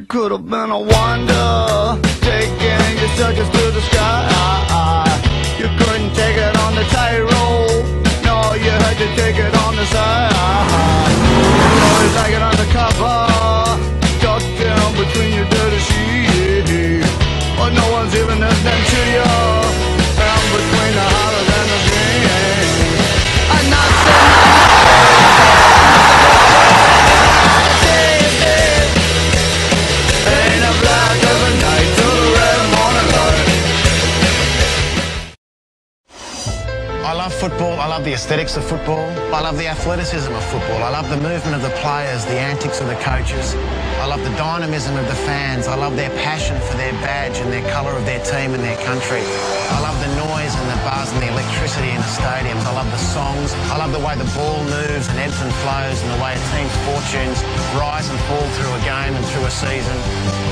Could have been a wonder, taking your circus to the sky. You couldn't take it on the tightrope, no, you had to take it on the side. You always like it undercover, tucked down between your dirty sheets. But no one's even listening to you, found between the hollers and the screams. I'm not saying I love football, I love the aesthetics of football, I love the athleticism of football, I love the movement of the players, the antics of the coaches, I love the dynamism of the fans, I love their passion for their badge and their colour of their team and their country. I love the noise and the buzz and the electricity in the stadiums, I love the songs, I love the way the ball moves and ebbs and flows and the way a team's fortunes rise and fall through a game and through a season.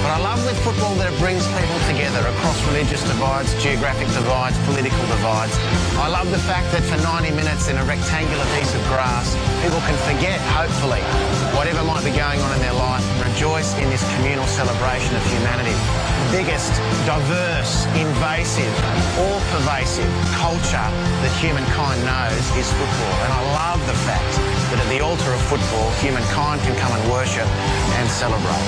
But I love with football that it brings people together across religious divides, geographic divides, political divides. I love the fact that for 90 minutes in a rectangular piece of grass, people can forget, hopefully, whatever might be going on in their life and rejoice in this communal celebration of humanity. The biggest, diverse, invasive, all-pervasive culture that humankind knows is football. And I love the fact that at the altar of football, humankind can come and worship and celebrate.